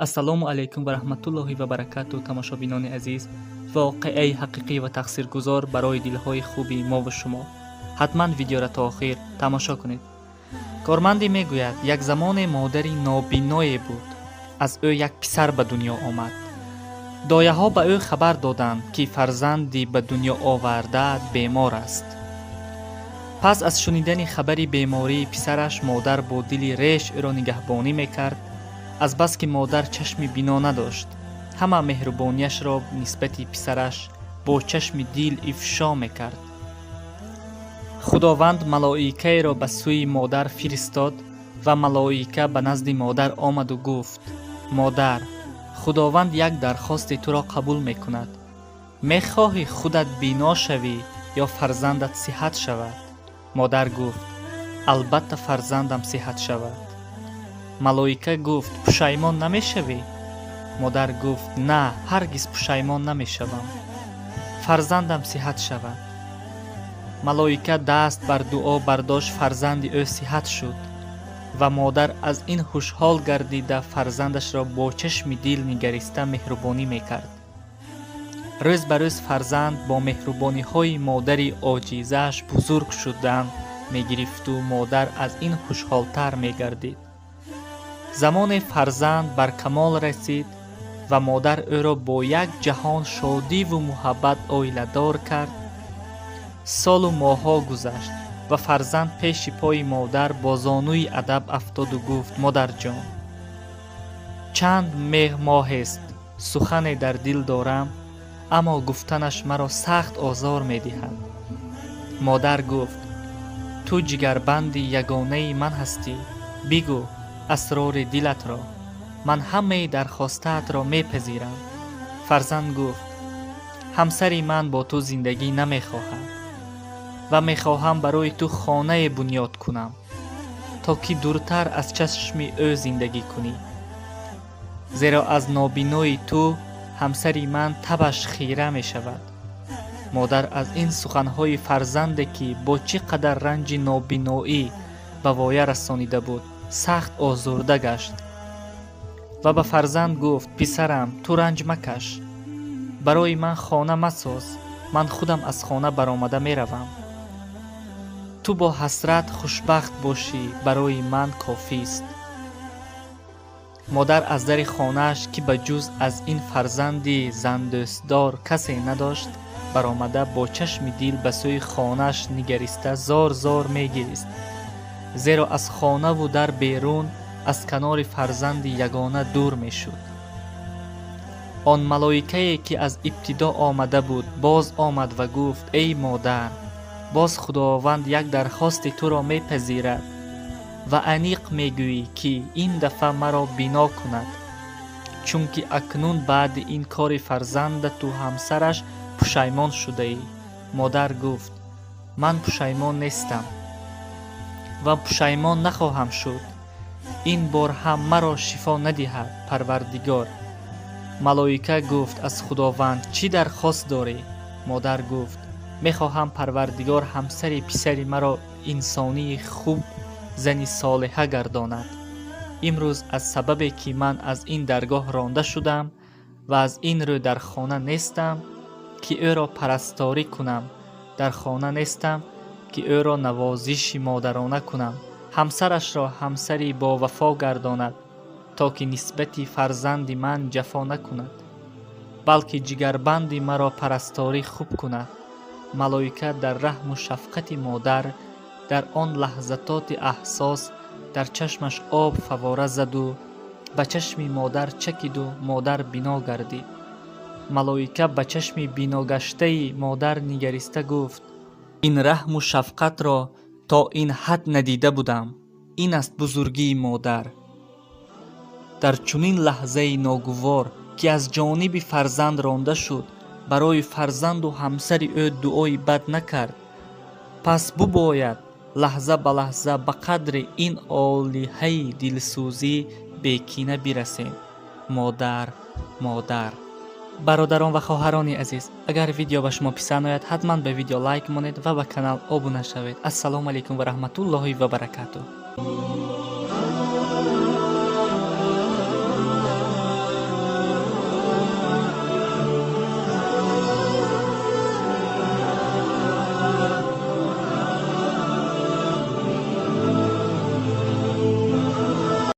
ассалому алайкум ва раҳматуллоҳи ва баракату. тамошобинони азиз, воқеаи ҳақиқӣ ва тақсиргузор барои дилҳои хуби мо ва шумо. ҳатман видеоро то охир тамошо кунед. кормандӣ мегӯяд, як замоне модари нобиное буд. аз ӯ як писар ба дунё омад. дояҳо ба ӯ хабар доданд ки фарзанди ба дунё овардаат бемор аст. пас аз шунидани хабари бемории писараш модар бо дили реш ӯро нигаҳбонӣ мекард. азбаски модар чашми бино надошт, ҳама меҳрубонияшро нисбати писараш бо чашми дил ифшо мекард. худованд малоикаеро ба сӯи модар фиристод ва малоика ба назди модар омаду гуфт: модар, худованд як дархости туро қабул мекунад. мехоҳӣ худат бино шавӣ ё фарзандат сиҳат шавад? модар гуфт: албатта фарзандам сиҳат шавад. малоика гуфт: пушаймон намешавӣ? модар гуфт: на, ҳаргиз пушаймон намешавам. фарзандам сиҳат шавад. малоика даст бар дуо бардошт, фарзанди ӯ сиҳат шуд ва модар аз ин хушҳол гардида фарзандашро бо чашми дил нигариста меҳрубонӣ мекард. рӯз ба рӯз фарзанд бо меҳрубониҳои модари оҷизааш бузург шудан мегирифту модар аз ин хушҳолтар мегардид. замоне фарзанд бар камол расид ва модар ӯро бо як ҷаҳон шодиву муҳаббат оиладор кард. солу моҳҳо гузашт ва фарзанд пеши пои модар бо зонуи адаб афтоду гуфт: модарҷон, чанд моҳест сухане дар дил дорам, аммо гуфтанаш маро сахт озор медиҳад. модар гуфт: ту ҷигарбанди ягонаи ман ҳастӣ, бигӯ асрори дилатро, ман ҳамаи дархостаатро мепазирам. фарзанд гуфт: ҳамсари ман бо ту зиндагӣ намехоҳад ва мехоҳам барои ту хонае бунёд кунам, то ки дуртар аз чашми ӯ зиндагӣ кунӣ. зеро аз нобинои ту ҳамсари ман табаш хира мешавад. модар аз ин суханҳои фарзанде ки бо чӣ қадар ранҷи нобиноӣ ба воя расонида буд, сахт озурда гашт ва ба фарзанд гуфт: писарам, ту ранҷ макаш, барои ман хона масоз, ман худам аз хона баромада меравам. ту бо ҳасрат хушбахт бошӣ, барои ман кофист. модар аз дари хонааш, ки ба ҷуз аз ин фарзанди зандӯстдор касе надошт, баромада бо чашми дил ба сӯи хонааш нигариста зор зор мегирист. зеро аз хонаву дар берун, аз канори фарзанди ягона дур мешуд. он малоикае ки аз ибтидо омада буд, боз омад ва гуфт: эй модар, боз худованд як дархости туро мепазирад ва аниқ мегӯӣ ки ин дафъа маро бино кунад, чунки акнун баъди ин кори фарзандату ҳамсараш пушаймон шудаӣ. модар гуфт: ман пушаймон нестам ва пушаймон нахоҳам шуд. ин бор ҳам маро шифо надиҳад, парвардигор. малоика гуфт: аз худованд чӣ дархост дорӣ? модар гуфт: мехоҳам парвардигор ҳамсари писари маро инсонии хуб, зани солиҳа гардонад. имрӯз аз сабабе ки ман аз ин даргоҳ ронда шудам ва аз ин рӯ дар хона нестам, ки ӯро парасторӣ кунам, дар хона нестам, ки ӯро навозиши модарона кунам, ҳамсарашро ҳамсари бовафо гардонад, то ки нисбати фарзанди ман ҷафо накунад, балки ҷигарбанди маро парасторӣ хуб кунад. малоика дар раҳму шафқати модар дар он лаҳзатоти ҳассос дар чашмаш об фавора заду ба чашми модар чакиду модар бино гардид. малоика ба чашми биногаштаи модар нигариста гуфт: ин раҳму шафқатро то ин ҳад надида будам. ин аст бузургии модар. дар чунин лаҳзаи ногувор, ки аз ҷониби фарзанд ронда шуд, барои фарзанду ҳамсари ӯ дуои бад накард. пас бубояд лаҳза ба лаҳза ба қадри ин олиҳаи дилсӯзӣ бекина бирасем. модар, модар. бародарон ва хоҳарони азиз, агар видео ба шумо писанд ояд, ҳатман ба видео лайк монед ва ба канал обуна шавед. ассалому алайкум ва раҳматуллоҳи ва баракатуҳ.